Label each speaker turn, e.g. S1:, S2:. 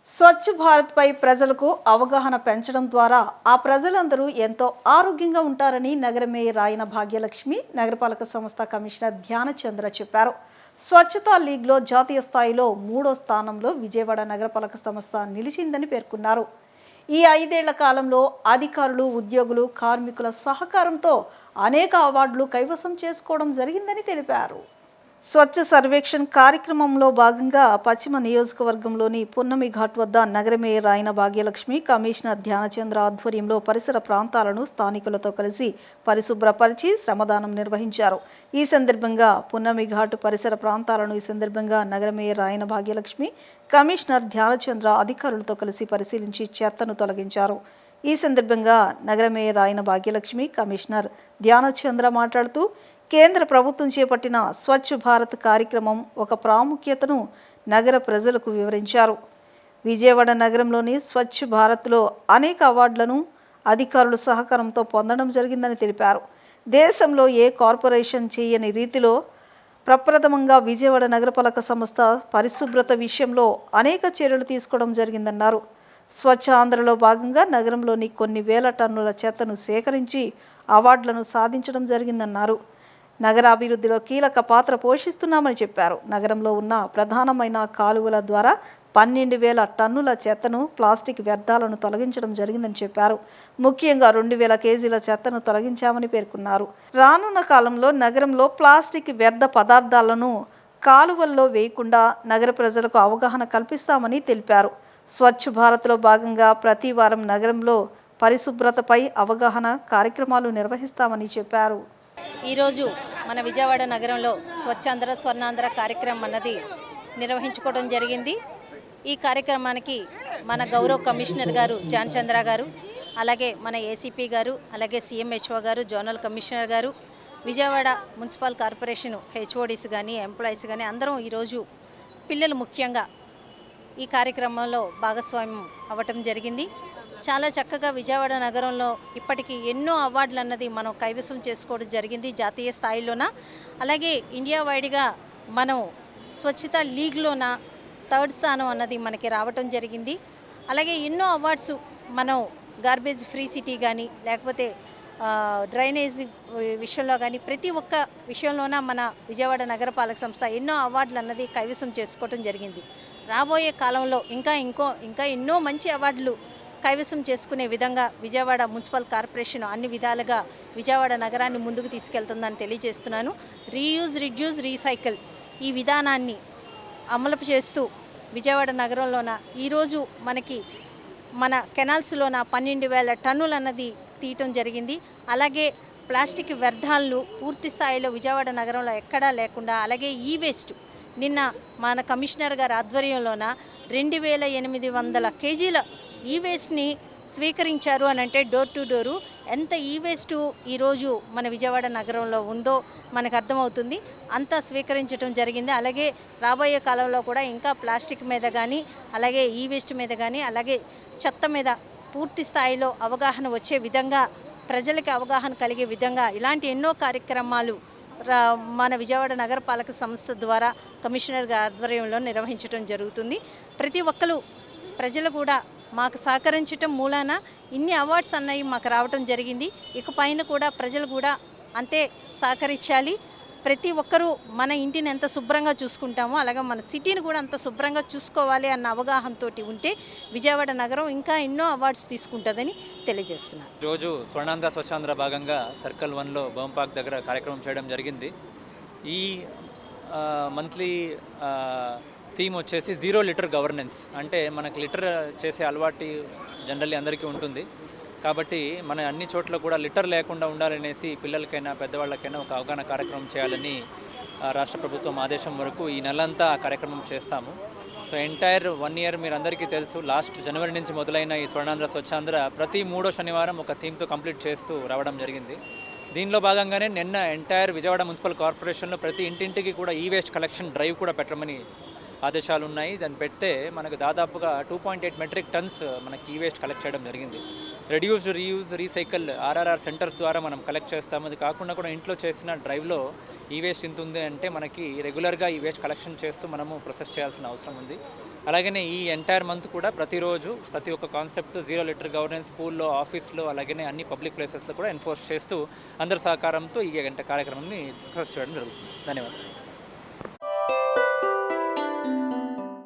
S1: స్వచ్ఛ భారత్ పై ప్రజలకు అవగాహన పెంచడం ద్వారా ఆ ప్రజలందరూ ఎంతో ఆరోగ్యంగా ఉంటారని నగర మేయర్ రాయన భాగ్యలక్ష్మి నగరపాలక సంస్థ కమిషనర్ ధ్యానచంద్ర చెప్పారు. స్వచ్ఛతా లీగ్లో జాతీయ స్థాయిలో 3వ స్థానంలో విజయవాడ నగరపాలక సంస్థ నిలిచిందని పేర్కొన్నారు. ఈ 5 ఏళ్ల కాలంలో అధికారులు, ఉద్యోగులు, కార్మికుల సహకారంతో అనేక అవార్డులు కైవసం చేసుకోవడం జరిగిందని తెలిపారు. స్వచ్ఛ సర్వేక్షణ్ కార్యక్రమంలో భాగంగా పశ్చిమ నియోజకవర్గంలోని పున్నమి ఘాట్ వద్ద నగర మేయర్ రాయన భాగ్యలక్ష్మి, కమిషనర్ ధ్యానచంద్ర ఆధ్వర్యంలో పరిసర ప్రాంతాలను స్థానికులతో కలిసి పరిశుభ్రపరిచి శ్రమదానం నిర్వహించారు. ఈ సందర్భంగా పున్నమి ఘాట్ పరిసర ప్రాంతాలను నగర మేయర్ రాయన భాగ్యలక్ష్మి, కమిషనర్ ధ్యానచంద్ర అధికారులతో కలిసి పరిశీలించి చెత్తను తొలగించారు. ఈ సందర్భంగా నగర మేయర్ రాయన భాగ్యలక్ష్మి, కమిషనర్ ధ్యానచంద్ర మాట్లాడుతూ కేంద్ర ప్రభుత్వం చేపట్టిన స్వచ్ఛ భారత్ కార్యక్రమం ఒక ప్రాముఖ్యతను నగర ప్రజలకు వివరించారు. విజయవాడ నగరంలోని స్వచ్ఛ భారత్లో అనేక అవార్డులను అధికారుల సహకారంతో పొందడం జరిగిందని తెలిపారు. దేశంలో ఏ కార్పొరేషన్ చేయని రీతిలో ప్రప్రథమంగా విజయవాడ నగరపాలక సంస్థ పరిశుభ్రత విషయంలో అనేక చర్యలు తీసుకోవడం జరిగిందన్నారు. స్వచ్ఛ ఆంధ్రలో భాగంగా నగరంలోని కొన్ని వేల టన్నుల చెత్తను సేకరించి అవార్డులను సాధించడం జరిగిందన్నారు. నగరాభివృద్ధిలో కీలక పాత్ర పోషిస్తున్నామని చెప్పారు. నగరంలో ఉన్న ప్రధానమైన కాలువల ద్వారా 12,000 టన్నుల చెత్తను, ప్లాస్టిక్ వ్యర్థాలను తొలగించడం జరిగిందని చెప్పారు. ముఖ్యంగా 2,000 కేజీల చెత్తను తొలగించామని పేర్కొన్నారు. రానున్న కాలంలో నగరంలో ప్లాస్టిక్ వ్యర్థ పదార్థాలను కాలువల్లో వేయకుండా నగర ప్రజలకు అవగాహన కల్పిస్తామని తెలిపారు. స్వచ్ఛ భారత్లో భాగంగా ప్రతి వారం నగరంలో పరిశుభ్రతపై అవగాహన కార్యక్రమాలు నిర్వహిస్తామని చెప్పారు.
S2: ఈరోజు మన విజయవాడ నగరంలో స్వచ్ఛాంధ్ర స్వర్ణాంధ్ర కార్యక్రమం అన్నది నిర్వహించుకోవడం జరిగింది. ఈ కార్యక్రమానికి మన గౌరవ కమిషనర్ గారు ధ్యానచంద్ర గారు, అలాగే మన ఏసీపీ గారు, అలాగే సీఎంహెచ్ఓ గారు, జోనల్ కమిషనర్ గారు, విజయవాడ మున్సిపల్ కార్పొరేషన్ హెచ్ఓడీస్ కానీ, ఎంప్లాయీస్ కానీ అందరం ఈరోజు పిల్లలు ముఖ్యంగా ఈ కార్యక్రమంలో భాగస్వామ్యం అవ్వటం జరిగింది. చాలా చక్కగా విజయవాడ నగరంలో ఇప్పటికీ ఎన్నో అవార్డులు అన్నది మనం కైవసం చేసుకోవడం జరిగింది జాతీయ స్థాయిలోన. అలాగే ఇండియా వైడ్గా మనం స్వచ్ఛత లీగ్లోన 3rd స్థానం అన్నది మనకి రావటం జరిగింది. అలాగే ఎన్నో అవార్డ్స్ మనం గార్బేజ్ ఫ్రీ సిటీ కానీ, లేకపోతే డ్రైనేజ్ విషయంలో కానీ ప్రతి ఒక్క విషయంలోన మన విజయవాడ నగరపాలక సంస్థ ఎన్నో అవార్డులు అన్నది కైవసం చేసుకోవటం జరిగింది. రాబోయే కాలంలో ఇంకా ఎన్నో మంచి అవార్డులు కైవసం చేసుకునే విధంగా విజయవాడ మున్సిపల్ కార్పొరేషన్ అన్ని విధాలుగా విజయవాడ నగరాన్ని ముందుకు తీసుకెళ్తుందని తెలియజేస్తున్నాను. రీయూజ్, రిడ్యూస్, రీసైకిల్ ఈ విధానాన్ని అమలు చేస్తూ విజయవాడ నగరంలోన ఈరోజు మనకి మన కెనాల్స్లోన 12,000 టన్నులు అన్నది తీయటం జరిగింది. అలాగే ప్లాస్టిక్ వ్యర్థాలను పూర్తి స్థాయిలో విజయవాడ నగరంలో ఎక్కడా లేకుండా, అలాగే ఈ వేస్ట్ నిన్న మన కమిషనర్ గారి ఆధ్వర్యంలోన 2,800 కేజీల ఈ వేస్ట్ని స్వీకరించారు అని అంటే డోర్ టు డోరు ఎంత ఈ వేస్ట్ ఈరోజు మన విజయవాడ నగరంలో ఉందో మనకు అర్థమవుతుంది. అంతా స్వీకరించడం జరిగింది. అలాగే రాబోయే కాలంలో కూడా ఇంకా ప్లాస్టిక్ మీద కానీ, అలాగే ఈ వేస్ట్ మీద కానీ, అలాగే చెత్త మీద పూర్తి స్థాయిలో అవగాహన వచ్చే విధంగా, ప్రజలకి అవగాహన కలిగే విధంగా ఇలాంటి ఎన్నో కార్యక్రమాలు మన విజయవాడ నగరపాలక సంస్థ ద్వారా కమిషనర్ గారి ఆధ్వర్యంలో నిర్వహించడం జరుగుతుంది. ప్రతి ఒక్కరు ప్రజలు కూడా మాకు సహకరించటం మూలాన ఇన్ని అవార్డ్స్ అన్నవి మాకు రావటం జరిగింది. ఇకపైన కూడా ప్రజలు కూడా అంతే సహకరించాలి. ప్రతి ఒక్కరూ మన ఇంటిని ఎంత శుభ్రంగా చూసుకుంటామో అలాగే మన సిటీని కూడా అంత శుభ్రంగా చూసుకోవాలి అన్న అవగాహనతో ఉంటే విజయవాడ నగరం ఇంకా ఎన్నో అవార్డ్స్ తీసుకుంటుందని తెలియజేస్తున్నాను.
S3: ఈరోజు స్వర్ణాంధ్ర స్వచ్ఛాంధ్ర భాగంగా సర్కిల్ 1లో బొమ్మపాక్ దగ్గర కార్యక్రమం చేయడం జరిగింది. ఈ మంత్లీ థీమ్ వచ్చేసి 0 లిటర్ గవర్నెన్స్. అంటే మనకు లిటర్ చేసే అలవాటు జనరల్లీ అందరికీ ఉంటుంది. కాబట్టి మన అన్ని చోట్ల కూడా లిటర్ లేకుండా ఉండాలనేసి పిల్లలకైనా పెద్దవాళ్ళకైనా ఒక అవగాహన కార్యక్రమం చేయాలని రాష్ట్ర ప్రభుత్వం ఆదేశం వరకు ఈ నెలంతా ఆ కార్యక్రమం చేస్తాము. సో ఎంటైర్ 1 ఇయర్ మీరు అందరికీ తెలుసు, లాస్ట్ జనవరి నుంచి మొదలైన ఈ స్వర్ణాంధ్ర స్వచ్ఛాంధ్ర ప్రతి 3వ శనివారం ఒక థీమ్తో కంప్లీట్ చేస్తూ రావడం జరిగింది. దీనిలో భాగంగానే నిన్న ఎంటైర్ విజయవాడ మున్సిపల్ కార్పొరేషన్లో ప్రతి ఇంటింటికి కూడా ఈ వేస్ట్ కలెక్షన్ డ్రైవ్ కూడా పెట్టమని ఆదేశాలు ఉన్నాయి. దాన్ని పెడితే మనకు దాదాపుగా 2.8 మెట్రిక్ టన్స్ మనకి ఈ వేస్ట్ కలెక్ట్ చేయడం జరిగింది. Reduced, reuse, recycle RRR centres ద్వారా మనం కలెక్ట్ చేస్తాము. అది కాకుండా కూడా ఇంట్లో చేసిన డ్రైవ్లో ఈ వేస్ట్ ఇంత ఉంది అంటే మనకి రెగ్యులర్గా ఈ వేస్ట్ కలెక్షన్ చేస్తూ మనము ప్రొసెస్ చేయాల్సిన అవసరం ఉంది. అలాగనే ఈ ఎంటైర్ మంత్ కూడా ప్రతిరోజు ప్రతి ఒక్క కాన్సెప్ట్ జీరో లిటర్ గవర్నెన్స్ స్కూల్లో, ఆఫీస్లో, అలాగనే అన్ని పబ్లిక్ ప్లేసెస్లో కూడా ఎన్ఫోర్స్ చేస్తూ అందరి సహకారంతో ఈ గంట కార్యక్రమాన్ని సక్సెస్ చేయడం జరుగుతుంది. ధన్యవాదాలు.